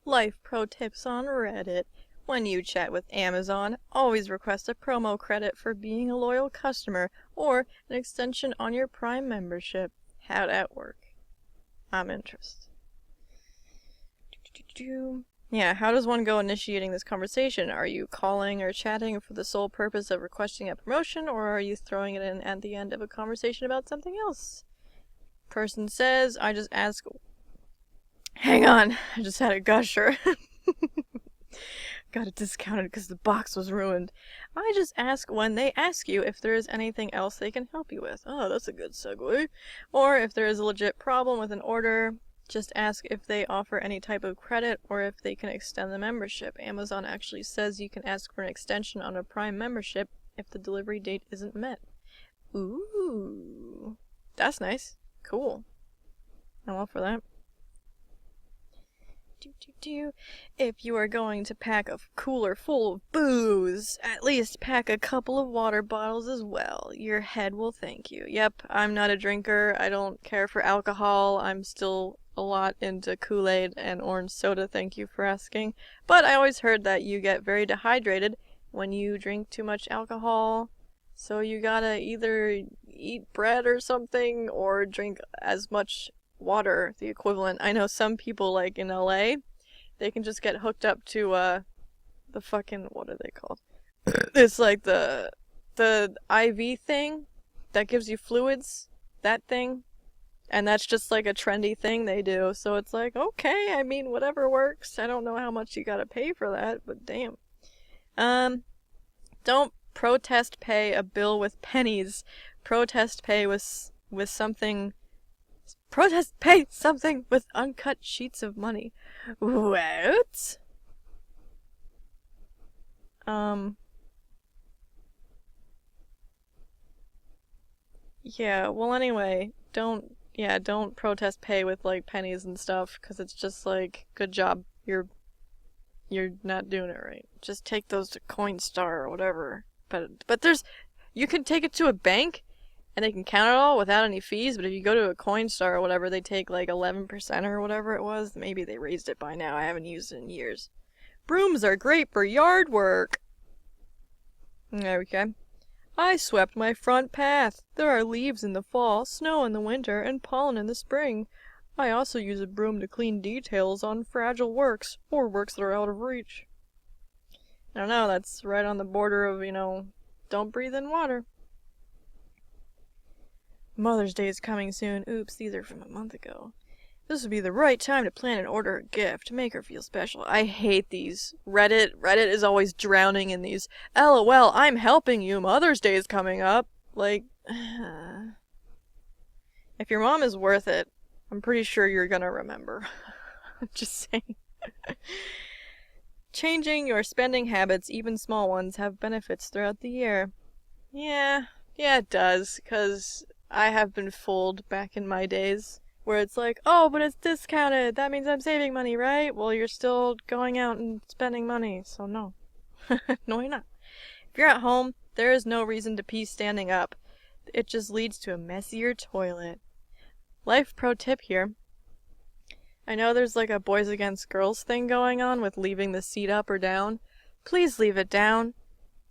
LifeProTips on Reddit. When you chat with Amazon, always request a promo credit for being a loyal customer or an extension on your Prime membership. How'd that work? I'm interested. Yeah, how does one go initiating this conversation? Are you calling or chatting for the sole purpose of requesting a promotion, or are you throwing it in at the end of a conversation about something else? Person says, I just ask... Hang on, I just had a gusher. Got it discounted because the box was ruined. I just ask when they ask you if there is anything else they can help you with. Oh, that's a good segue. Or if there is a legit problem with an order, just ask if they offer any type of credit or if they can extend the membership. Amazon actually says you can ask for an extension on a Prime membership if the delivery date isn't met. Ooh, that's nice. Cool. I'm all for that. If you are going to pack a cooler full of booze, at least pack a couple of water bottles as well. Your head will thank you. Yep, I'm not a drinker. I don't care for alcohol. I'm still a lot into Kool-Aid and orange soda, thank you for asking. But I always heard that you get very dehydrated when you drink too much alcohol. So you gotta either eat bread or something or drink as much water, the equivalent. I know some people, like in LA, they can just get hooked up to the fucking, what are they called? It's like the IV thing that gives you fluids, that thing, and that's just like a trendy thing they do. So it's like, okay, I mean, whatever works. I don't know how much you gotta pay for that, but damn. Don't protest pay a bill with pennies. Protest pay with something. Protest pay something with uncut sheets of money. What? Yeah, well anyway, don't protest pay with like pennies and stuff, cause it's just like, good job, you're not doing it right. Just take those to Coinstar or whatever. But you can take it to a bank and they can count it all without any fees, but if you go to a Coinstar or whatever, they take like 11% or whatever it was. Maybe they raised it by now. I haven't used it in years. Brooms are great for yard work. Okay. I swept my front path. There are leaves in the fall, snow in the winter, and pollen in the spring. I also use a broom to clean details on fragile works, or works that are out of reach. I don't know, that's right on the border of, don't breathe in water. Mother's Day is coming soon. Oops, these are from a month ago. This would be the right time to plan and order a gift. Make her feel special. I hate these. Reddit is always drowning in these. LOL, I'm helping you. Mother's Day is coming up. Like, if your mom is worth it, I'm pretty sure you're gonna remember. Just saying. Changing your spending habits, even small ones, have benefits throughout the year. Yeah, it does, 'cause I have been fooled back in my days, where it's like, oh, but it's discounted, that means I'm saving money, right? Well, you're still going out and spending money, so no. No, you're not. If you're at home, there is no reason to pee standing up. It just leads to a messier toilet. Life pro tip here. I know there's like a boys against girls thing going on with leaving the seat up or down. Please leave it down.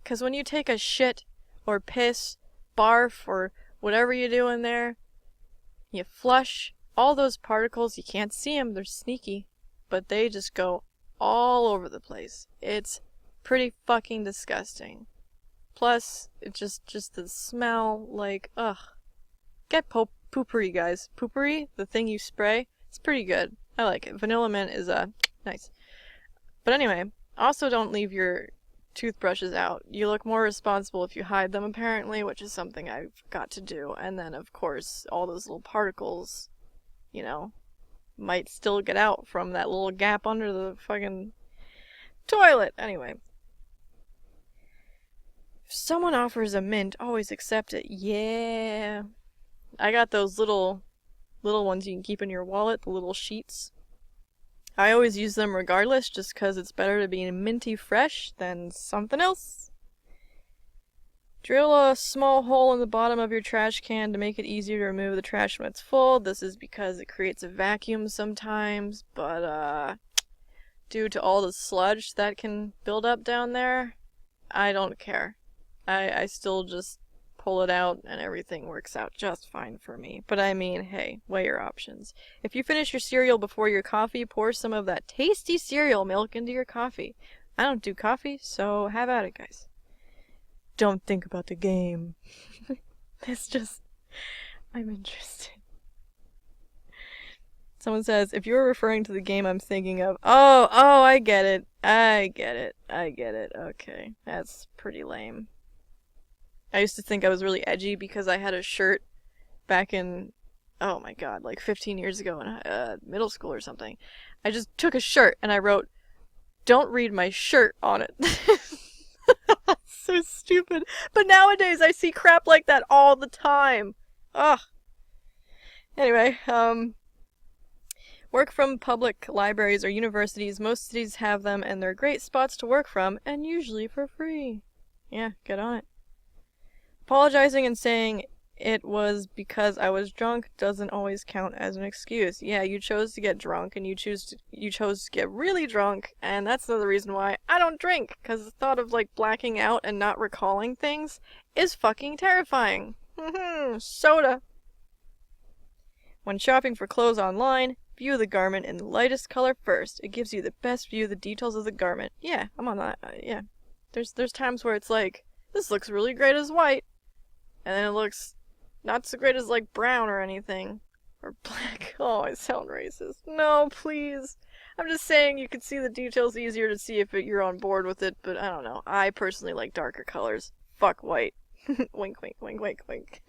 'Cause when you take a shit, or piss, barf, or whatever you do in there, you flush, all those particles, you can't see them, they're sneaky, but they just go all over the place. It's pretty fucking disgusting. Plus, it just the smell, like, ugh. Get poopery, guys. Poopery, the thing you spray, it's pretty good. I like it. Vanilla mint is, nice. But anyway, also don't leave your toothbrushes out. You look more responsible if you hide them, apparently, which is something I've got to do. And then, of course, all those little particles, might still get out from that little gap under the fucking toilet. Anyway. If someone offers a mint, always accept it. Yeah. I got those little ones you can keep in your wallet, the little sheets. I always use them regardless, just because it's better to be minty fresh than something else. Drill a small hole in the bottom of your trash can to make it easier to remove the trash when it's full. This is because it creates a vacuum sometimes, but due to all the sludge that can build up down there, I don't care. I still just pull it out and everything works out just fine for me. But I mean, hey, weigh your options. If you finish your cereal before your coffee, pour some of that tasty cereal milk into your coffee. I don't do coffee, so have at it, guys. Don't think about the game. It's just, I'm interested. Someone says, if you're referring to the game I'm thinking of, oh, I get it. Okay, that's pretty lame. I used to think I was really edgy because I had a shirt back in, oh my god, like 15 years ago in middle school or something. I just took a shirt and I wrote, "Don't read my shirt" on it. So stupid. But nowadays I see crap like that all the time. Ugh. Anyway, work from public libraries or universities. Most cities have them and they're great spots to work from, and usually for free. Yeah, get on it. Apologizing and saying it was because I was drunk doesn't always count as an excuse. Yeah, you chose to get drunk and you chose to get really drunk, and that's another reason why I don't drink, because the thought of like blacking out and not recalling things is fucking terrifying. Soda. When shopping for clothes online, view the garment in the lightest color first. It gives you the best view of the details of the garment. Yeah, I'm on that. Yeah. There's times where it's like, this looks really great as white. And then it looks not so great as like brown or anything. Or black. Oh, I sound racist. No, please. I'm just saying you can see the details easier to see if you're on board with it, but I don't know. I personally like darker colors. Fuck white. Wink, wink, wink, wink, wink.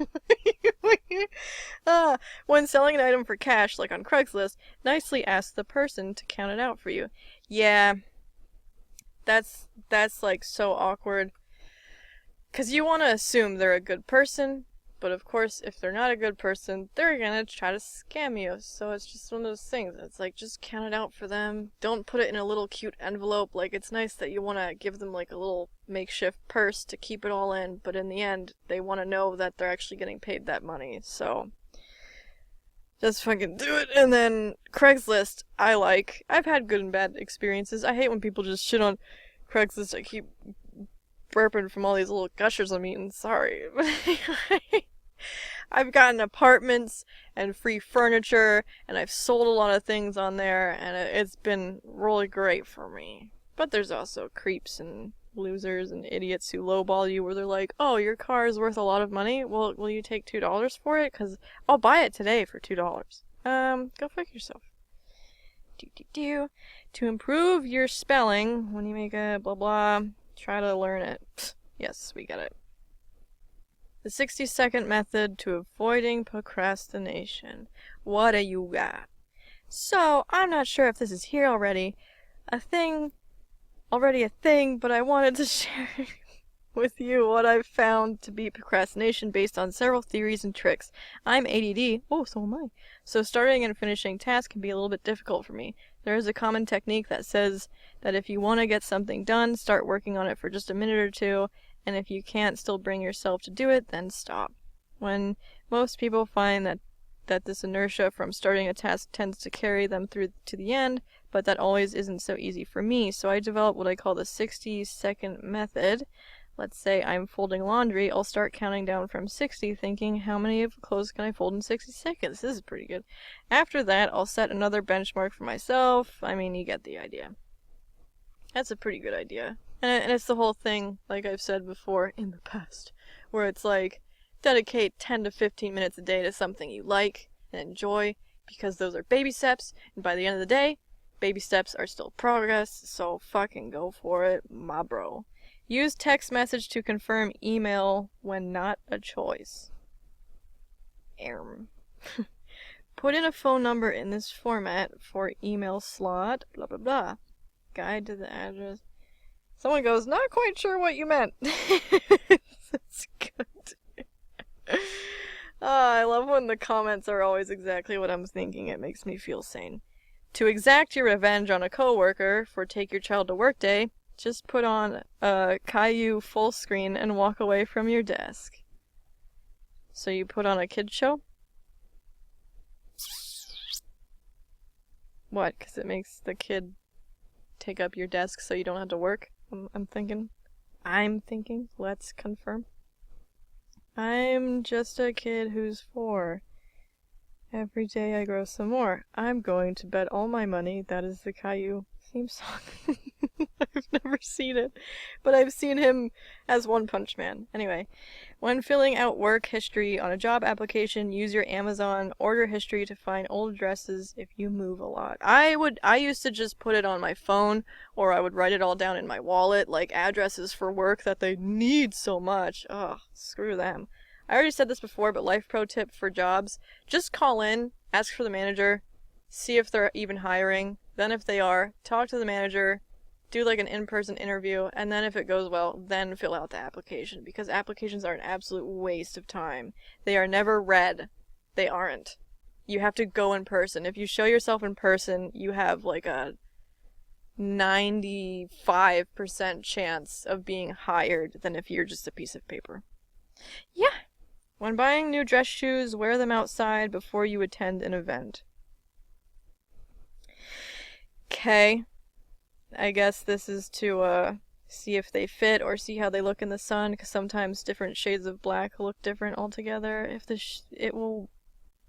When selling an item for cash, like on Craigslist, nicely ask the person to count it out for you. Yeah, that's like so awkward. 'Cause you want to assume they're a good person, but of course, if they're not a good person, they're gonna try to scam you. So it's just one of those things. It's like, just count it out for them. Don't put it in a little cute envelope. Like, it's nice that you want to give them like a little makeshift purse to keep it all in, but in the end, they want to know that they're actually getting paid that money. So just fucking do it. And then Craigslist, I've had good and bad experiences. I hate when people just shit on Craigslist. I keep burping from all these little gushers I'm eating. Sorry. I've gotten apartments and free furniture, and I've sold a lot of things on there, and it's been really great for me. But there's also creeps and losers and idiots who lowball you, where they're like, oh, your car is worth a lot of money? Well, will you take $2 for it? 'Cause I'll buy it today for $2. Go fuck yourself. To improve your spelling, when you make a blah blah, try to learn it. Psst, yes, we get it. The 60-second method to avoiding procrastination. What do you got? So, I'm not sure if this is here already. A thing, but I wanted to share with you what I've found to be procrastination based on several theories and tricks. I'm ADD. Oh, so am I. So starting and finishing tasks can be a little bit difficult for me. There is a common technique that says that if you want to get something done, start working on it for just a minute or two, and if you can't still bring yourself to do it, then stop. When most people find that this inertia from starting a task tends to carry them through to the end, but that always isn't so easy for me, so I developed what I call the 60-second method. Let's say I'm folding laundry, I'll start counting down from 60, thinking, how many of the clothes can I fold in 60 seconds? This is pretty good. After that, I'll set another benchmark for myself. I mean, you get the idea. That's a pretty good idea. And it's the whole thing, like I've said before, in the past, where it's like, dedicate 10 to 15 minutes a day to something you like and enjoy, because those are baby steps, and by the end of the day, baby steps are still progress, so fucking go for it, my bro. Use text message to confirm email when not a choice. Put in a phone number in this format for email slot, blah blah blah. Guide to the address. Someone goes, not quite sure what you meant. That's good. I love when the comments are always exactly what I'm thinking. It makes me feel sane. To exact your revenge on a coworker for take your child to work day, just put on a Caillou full screen and walk away from your desk. So you put on a kid's show? What? Because it makes the kid take up your desk so you don't have to work. I'm thinking. Let's confirm. I'm just a kid who's 4. Every day I grow some more. I'm going to bet all my money that is the Caillou theme song. I've never seen it, but I've seen him as One Punch Man. Anyway, when filling out work history on a job application, use your Amazon order history to find old addresses if you move a lot. I used to just put it on my phone, or I would write it all down in my wallet, like addresses for work that they need so much. Ugh, screw them. I already said this before, but life pro tip for jobs, just call in, ask for the manager, see if they're even hiring, then if they are, talk to the manager, do like an in-person interview, and then if it goes well, then fill out the application, because applications are an absolute waste of time. They are never read. They aren't. You have to go in person. If you show yourself in person, you have like a 95% chance of being hired than if you're just a piece of paper. Yeah. When buying new dress shoes, wear them outside before you attend an event. Okay. I guess this is to see if they fit or see how they look in the sun, because sometimes different shades of black look different altogether. If it will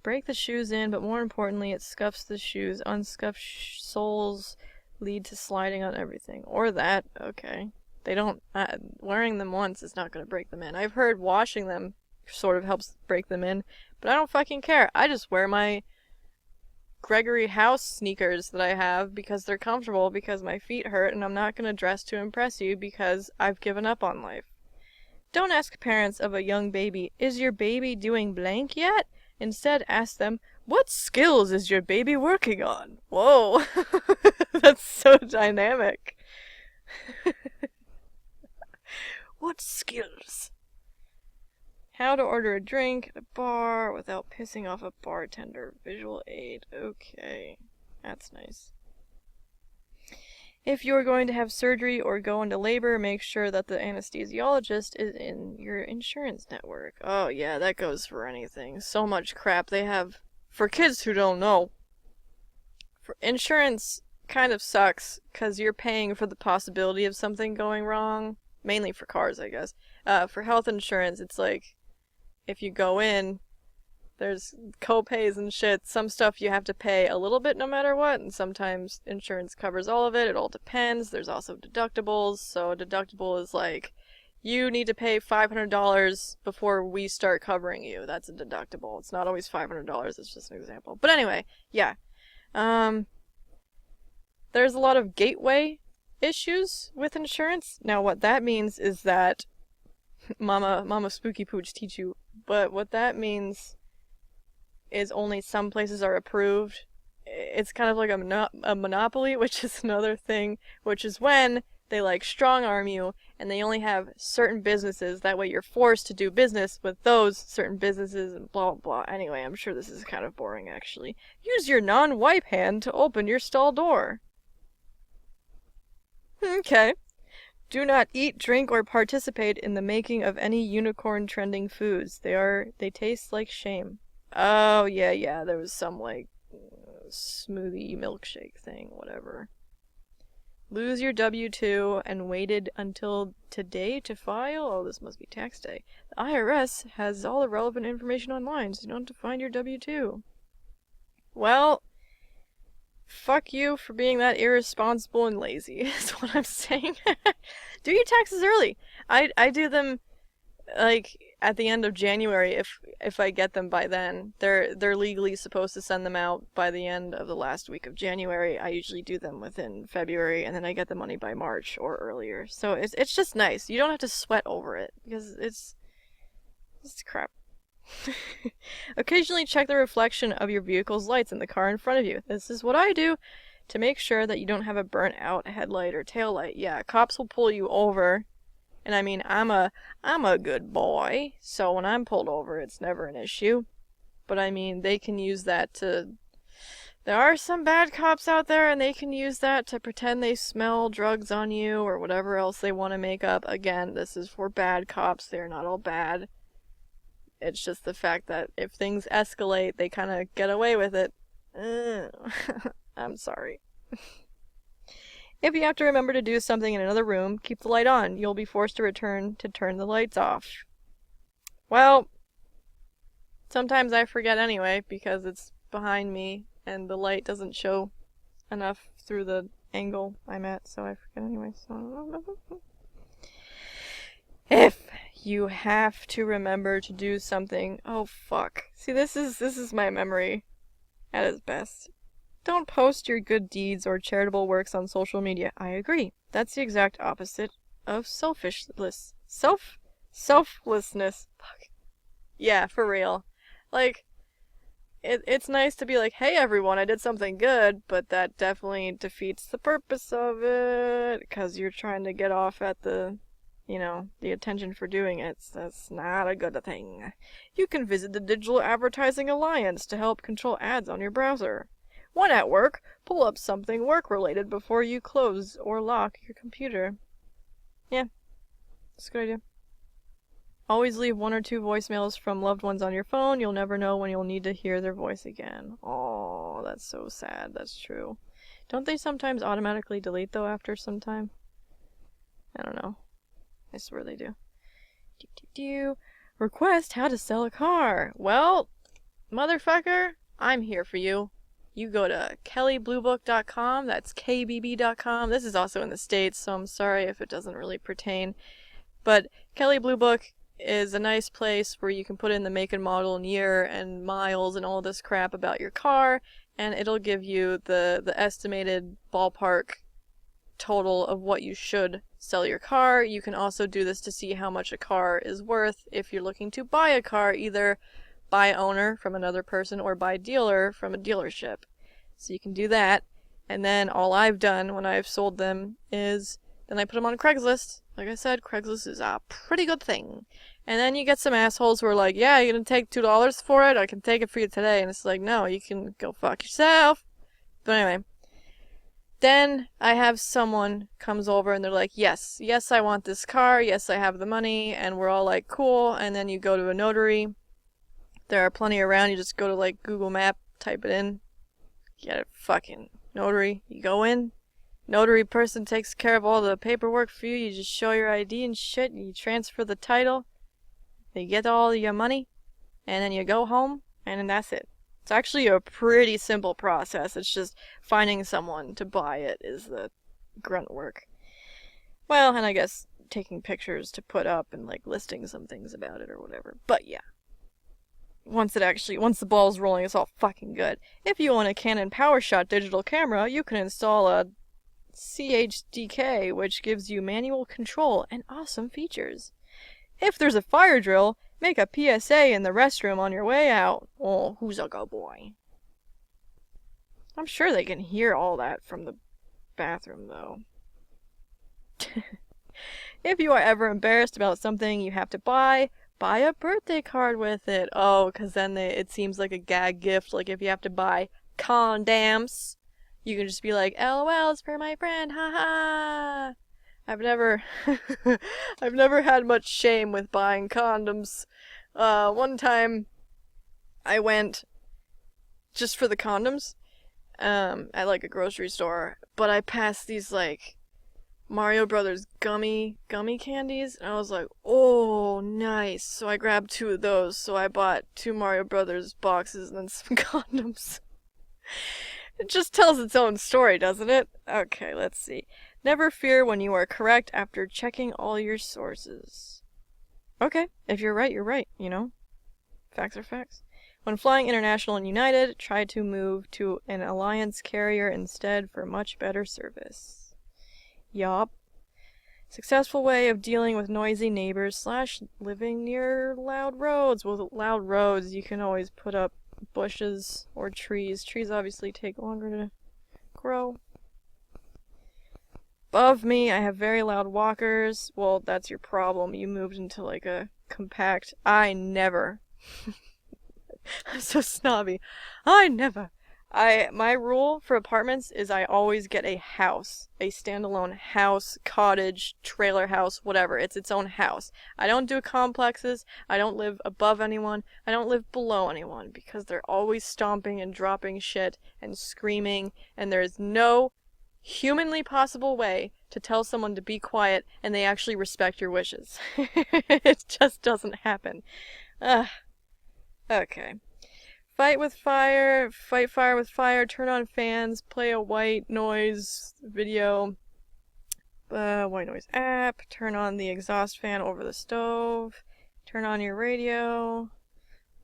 break the shoes in, but more importantly, it scuffs the shoes. Unscuffed soles lead to sliding on everything. Or that. Okay. They don't. Wearing them once is not going to break them in. I've heard washing them sort of helps break them in, but I don't fucking care. I just wear my Gregory House sneakers that I have because they're comfortable, because my feet hurt, and I'm not going to dress to impress you because I've given up on life. Don't ask parents of a young baby, is your baby doing blank yet? Instead, ask them, what skills is your baby working on? Whoa, that's so dynamic. What skills? How to order a drink at a bar without pissing off a bartender. Visual aid. Okay. That's nice. If you're going to have surgery or go into labor, make sure that the anesthesiologist is in your insurance network. Oh yeah, that goes for anything. So much crap they have. For kids who don't know, insurance kind of sucks because you're paying for the possibility of something going wrong. Mainly for cars, I guess. For health insurance, it's like, if you go in, there's co-pays and shit. Some stuff you have to pay a little bit no matter what, and sometimes insurance covers all of it. It all depends. There's also deductibles. So a deductible is like, you need to pay $500 before we start covering you. That's a deductible. It's not always $500. It's just an example. But anyway, yeah. There's a lot of gateway issues with insurance. Now what that means is that Mama SpookyPooch teach you, but what that means is only some places are approved. It's kind of like a monopoly, which is another thing, which is when they like strong arm you and they only have certain businesses. That way you're forced to do business with those certain businesses and blah blah. Anyway, I'm sure this is kind of boring actually. Use your non-wipe hand to open your stall door. Okay. Do not eat, drink, or participate in the making of any unicorn trending foods. They taste like shame. Oh, yeah, there was some, like, smoothie milkshake thing, whatever. Lose your W-2 and waited until today to file? Oh, this must be tax day. The IRS has all the relevant information online, so you don't have to find your W-2. Well, fuck you for being that irresponsible and lazy, is what I'm saying. Do your taxes early. I do them, like, at the end of January, if I get them by then. They're legally supposed to send them out by the end of the last week of January. I usually do them within February, and then I get the money by March or earlier. So it's just nice. You don't have to sweat over it, because it's crap. Occasionally check the reflection of your vehicle's lights in the car in front of you. This is what I do to make sure that you don't have a burnt out headlight or tail light. Yeah, cops will pull you over. And I mean, I'm a good boy, so when I'm pulled over, it's never an issue. But I mean, they can use that to... There are some bad cops out there, and they can use that to pretend they smell drugs on you or whatever else they want to make up. Again, this is for bad cops. They're not all bad. It's just the fact that if things escalate, they kind of get away with it. I'm sorry. If you have to remember to do something in another room, keep the light on. You'll be forced to return to turn the lights off. Well, sometimes I forget anyway because it's behind me and the light doesn't show enough through the angle I'm at, so I forget anyway. So if you have to remember to do something, oh fuck. See, this is my memory at its best. Don't post your good deeds or charitable works on social media. I agree. That's the exact opposite of selfishness. Selflessness. Fuck. Yeah, for real. Like, it's nice to be like, hey everyone, I did something good, but that definitely defeats the purpose of it, because you're trying to get off at the attention for doing it. That's not a good thing. You can visit the Digital Advertising Alliance to help control ads on your browser. When at work, pull up something work-related before you close or lock your computer. Yeah, that's a good idea. Always leave 1 or 2 voicemails from loved ones on your phone. You'll never know when you'll need to hear their voice again. Oh, that's so sad. That's true. Don't they sometimes automatically delete, though, after some time? I don't know. I swear they do. Request how to sell a car. Well, motherfucker, I'm here for you. You go to kellybluebook.com. That's kbb.com. This is also in the States, so I'm sorry if it doesn't really pertain. But Kelly Blue Book is a nice place where you can put in the make and model and year and miles and all this crap about your car, and it'll give you the estimated ballpark total of what you should sell your car. You can also do this to see how much a car is worth if you're looking to buy a car, either by owner from another person or by dealer from a dealership. So you can do that, and then all I've done when I've sold them is then I put them on Craigslist. Like I said, Craigslist is a pretty good thing. And then you get some assholes who are like, yeah, you're gonna take $2 for it? I can take it for you today. And it's like, no, you can go fuck yourself. But anyway. Then I have someone comes over and they're like, yes, I want this car. Yes, I have the money. And we're all like, cool. And then you go to a notary. There are plenty around. You just go to like Google Map, type it in. Get a fucking notary. You go in. Notary person takes care of all the paperwork for you. You just show your ID and shit. You transfer the title. They get all your money. And then you go home. And then that's it. It's actually a pretty simple process. It's just finding someone to buy it is the grunt work. Well, and I guess taking pictures to put up and like listing some things about it or whatever. But yeah. Once the ball's rolling, it's all fucking good. If you own a Canon PowerShot digital camera, you can install a CHDK, which gives you manual control and awesome features. If there's a fire drill, make a PSA in the restroom on your way out. Oh, who's a good boy? I'm sure they can hear all that from the bathroom, though. If you are ever embarrassed about something you have to buy a birthday card with it. Oh, because then it seems like a gag gift. Like if you have to buy condoms, you can just be like, LOL, it's for my friend, haha. I've never had much shame with buying condoms. One time I went just for the condoms, at like a grocery store, but I passed these like Mario Brothers gummy candies, and I was like, oh, nice. So I grabbed 2 of those, so I bought 2 Mario Brothers boxes and then some condoms. It just tells its own story, doesn't it? Okay, let's see. Never fear when you are correct after checking all your sources. Okay, if you're right, you're right, you know? Facts are facts. When flying international and United, try to move to an alliance carrier instead for much better service. Yup. Successful way of dealing with noisy neighbors / living near loud roads. With loud roads, you can always put up bushes or trees. Trees obviously take longer to grow. Above me, I have very loud walkers. Well, that's your problem. You moved into like a compact. I never. I'm so snobby. My rule for apartments is I always get a house. A standalone house, cottage, trailer house, whatever. It's its own house. I don't do complexes. I don't live above anyone. I don't live below anyone because they're always stomping and dropping shit and screaming, and there's no humanly possible way to tell someone to be quiet and they actually respect your wishes. It just doesn't happen. Ugh. Okay. Fight with fire, fight fire with fire, turn on fans, play a white noise video, white noise app, turn on the exhaust fan over the stove, turn on your radio,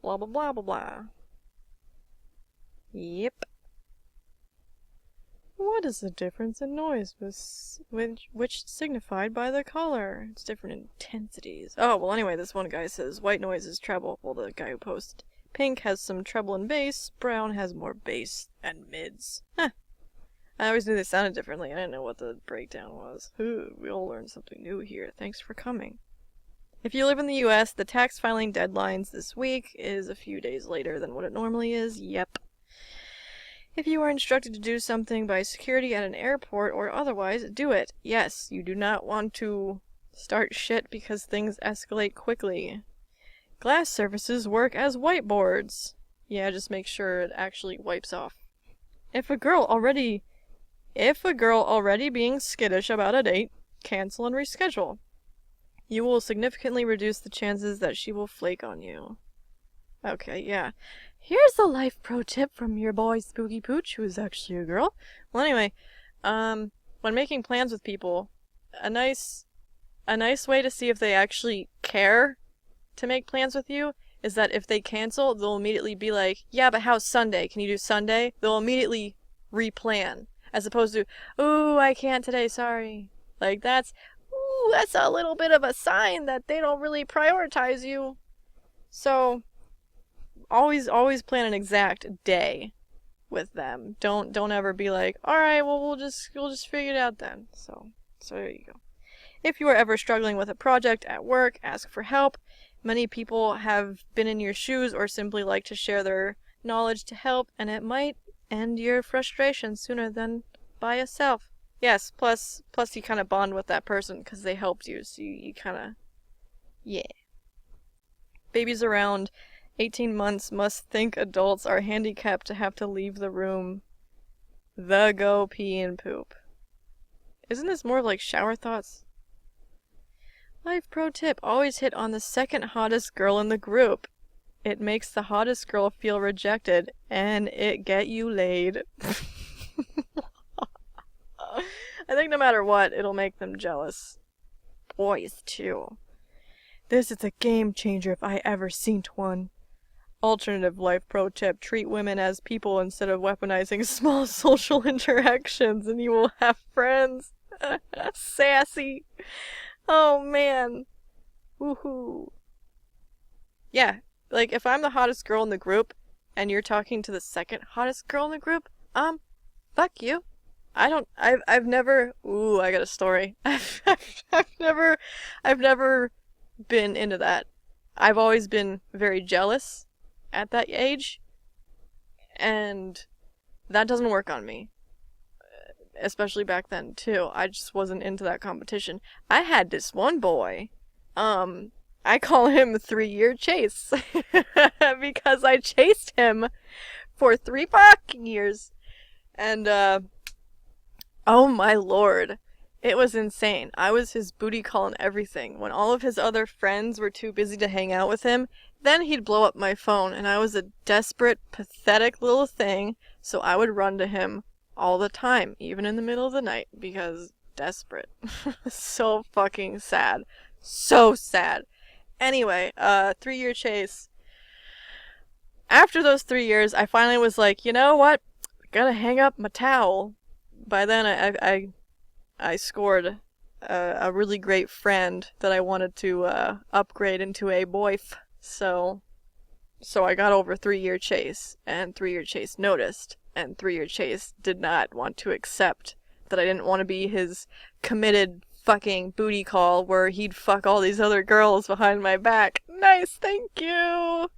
blah blah blah blah blah. Yep. What is the difference in noise which signified by the color? It's different intensities. Oh, well anyway, this one guy says white noise is treble. Well, the guy who posted. Pink has some treble and bass. Brown has more bass and mids. Huh. I always knew they sounded differently. I didn't know what the breakdown was. Ooh, we all learned something new here. Thanks for coming. If you live in the US, the tax filing deadlines this week is a few days later than what it normally is. Yep. If you are instructed to do something by security at an airport or otherwise, do it. Yes, you do not want to start shit because things escalate quickly. Glass surfaces work as whiteboards. Yeah, just make sure it actually wipes off. If a girl already being skittish about a date, cancel and reschedule. You will significantly reduce the chances that she will flake on you. Okay, yeah. Here's a life pro tip from your boy SpookyPooch, who is actually a girl. Well, anyway, when making plans with people, a nice way to see if they actually care to make plans with you is that if they cancel, they'll immediately be like, yeah, but how's Sunday? Can you do Sunday? They'll immediately replan, as opposed to, ooh, I can't today, sorry. Like, that's a little bit of a sign that they don't really prioritize you. So always plan an exact day with them. Don't ever be like, all right, well we'll just figure it out then. So there you go. If you are ever struggling with a project at work, ask for help. Many people have been in your shoes or simply like to share their knowledge to help, and it might end your frustration sooner than by yourself. Yes, plus you kind of bond with that person because they helped you, so you kind of, yeah. Babies around 18 months must think adults are handicapped to have to leave the room. Go pee and poop. Isn't this more like shower thoughts? Life pro tip, always hit on the second hottest girl in the group. It makes the hottest girl feel rejected, and it get you laid. I think no matter what, it'll make them jealous. Boys, too. This is a game changer if I ever seen one. Alternative life pro tip, treat women as people instead of weaponizing small social interactions and you will have friends. Sassy. Oh man. Woohoo. Yeah, like if I'm the hottest girl in the group and you're talking to the second hottest girl in the group, fuck you. I've never, I got a story. I've never been into that. I've always been very jealous at that age, and that doesn't work on me. Especially back then, too. I just wasn't into that competition. I had this one boy, I call him 3-year chase, because I chased him for 3 fucking years, and, oh my lord. It was insane. I was his booty call and everything. When all of his other friends were too busy to hang out with him, then he'd blow up my phone, and I was a desperate, pathetic little thing, so I would run to him all the time, even in the middle of the night, because desperate. So fucking sad. So sad. Anyway, 3-year chase. After those 3 years, I finally was like, you know what? I'm gonna hang up my towel. By then, I scored a really great friend that I wanted to upgrade into a boyf. So I got over 3-year chase, and 3-year chase noticed, and 3-year chase did not want to accept that I didn't want to be his committed fucking booty call where he'd fuck all these other girls behind my back. Nice, thank you!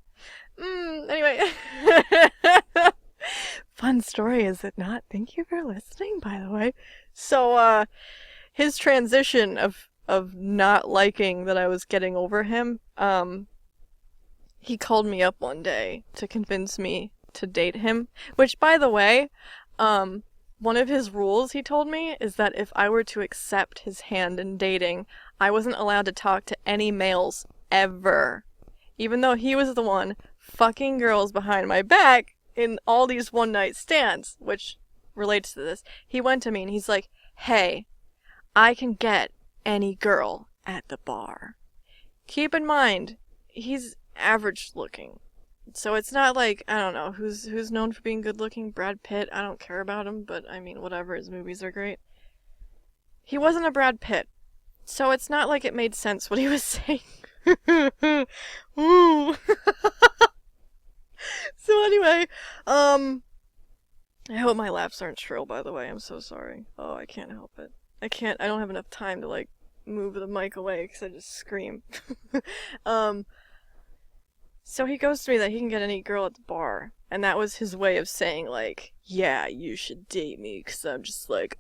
Anyway. Fun story, is it not? Thank you for listening, by the way. So, his transition of not liking that I was getting over him, he called me up one day to convince me to date him, which, by the way, one of his rules, he told me, is that if I were to accept his hand in dating, I wasn't allowed to talk to any males ever. Even though he was the one fucking girls behind my back in all these one-night stands, which relates to this. He went to me and he's like, hey, I can get any girl at the bar. Keep in mind, he's average looking. So it's not like, I don't know, who's known for being good looking? Brad Pitt. I don't care about him, but I mean, whatever, his movies are great. He wasn't a Brad Pitt. So it's not like it made sense what he was saying. Ooh. So anyway, I hope my laughs aren't shrill, by the way. I'm so sorry. Oh, I can't help it. I don't have enough time to, like, move the mic away because I just scream. So he goes to me that he can get any girl at the bar. And that was his way of saying, like, yeah, you should date me because I'm just like,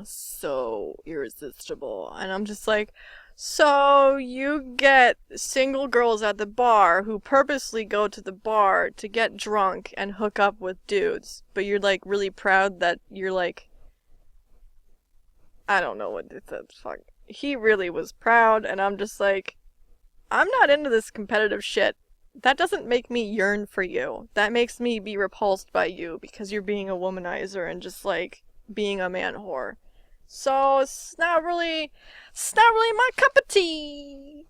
so irresistible. And I'm just like, so you get single girls at the bar who purposely go to the bar to get drunk and hook up with dudes. But you're, like, really proud that you're, like, I don't know what it said. Fuck. He really was proud, and I'm just like, I'm not into this competitive shit. That doesn't make me yearn for you. That makes me be repulsed by you because you're being a womanizer and just, like, being a man whore. So it's not really my cup of tea.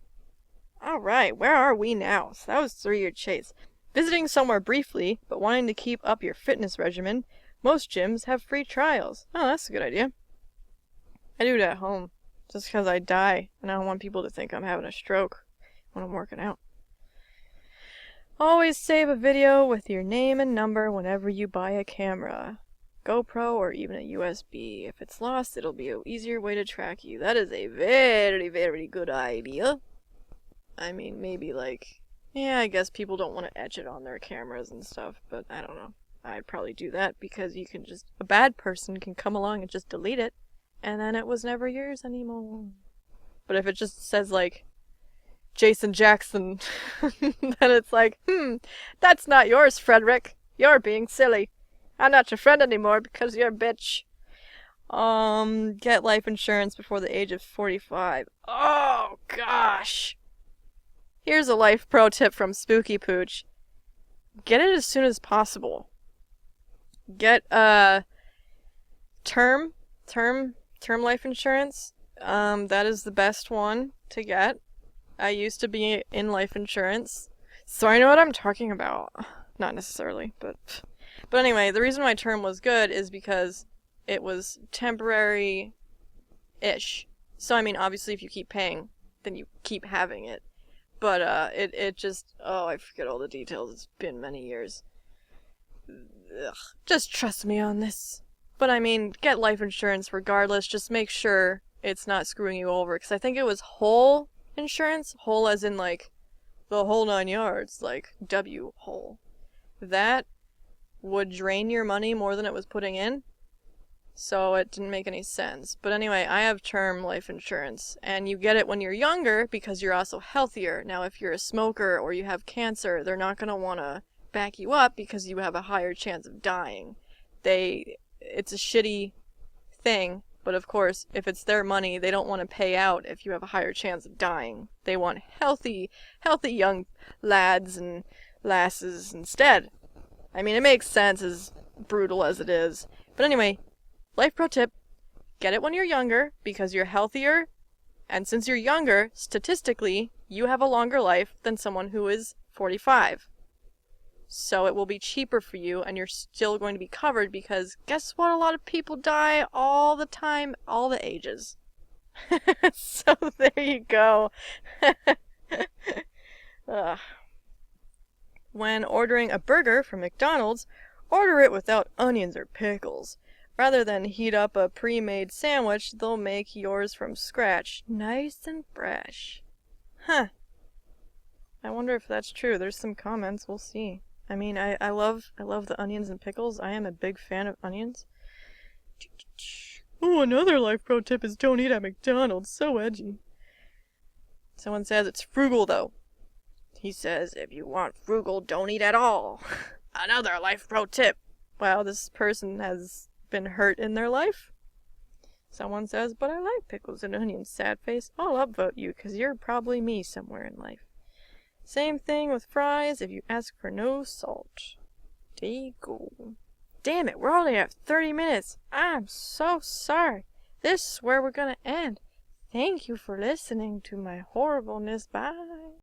Alright, where are we now? So that was 3-year chase. Visiting somewhere briefly, but wanting to keep up your fitness regimen, most gyms have free trials. Oh, that's a good idea. I do it at home, just because I die, and I don't want people to think I'm having a stroke when I'm working out. Always save a video with your name and number whenever you buy a camera. GoPro or even a USB. If it's lost, it'll be an easier way to track you. That is a very, very good idea. I mean, maybe like, yeah, I guess people don't want to etch it on their cameras and stuff, but I don't know. I'd probably do that because you can just, a bad person can come along and just delete it, and then it was never yours anymore. But if it just says like, Jason Jackson, then it's like, that's not yours, Frederick. You're being silly. I'm not your friend anymore because you're a bitch. Get life insurance before the age of 45. Oh, gosh. Here's a life pro tip from SpookyPooch. Get it as soon as possible. Get, term life insurance. That is the best one to get. I used to be in life insurance, so I know what I'm talking about. Not necessarily, but anyway, the reason my term was good is because it was temporary-ish. So, I mean, obviously if you keep paying, then you keep having it. But, it just, I forget all the details. It's been many years. Ugh. Just trust me on this. But, I mean, get life insurance regardless. Just make sure it's not screwing you over, because I think it was whole insurance, whole as in like the whole 9 yards, like W whole. That would drain your money more than it was putting in, so it didn't make any sense. But anyway, I have term life insurance, and you get it when you're younger because you're also healthier. Now if you're a smoker or you have cancer, they're not going to want to back you up because you have a higher chance of dying. It's a shitty thing. But of course, if it's their money, they don't want to pay out if you have a higher chance of dying. They want healthy young lads and lasses instead. I mean, it makes sense, as brutal as it is. But anyway, life pro tip, get it when you're younger, because you're healthier, and since you're younger, statistically, you have a longer life than someone who is 45. So it will be cheaper for you, and you're still going to be covered, because guess what? A lot of people die all the time, all the ages. So there you go. When ordering a burger from McDonald's, order it without onions or pickles. Rather than heat up a pre-made sandwich, they'll make yours from scratch, nice and fresh. Huh. I wonder if that's true. There's some comments. We'll see. I mean, I love the onions and pickles. I am a big fan of onions. Oh, another life pro tip is don't eat at McDonald's. So edgy. Someone says it's frugal, though. He says, if you want frugal, don't eat at all. Another life pro tip. Wow, this person has been hurt in their life. Someone says, but I like pickles and onions, sad face. I'll upvote you, 'cause you're probably me somewhere in life. Same thing with fries if you ask for no salt. There you go. Damn it, we're only at 30 minutes. I'm so sorry. This is where we're gonna end. Thank you for listening to my horribleness. Bye.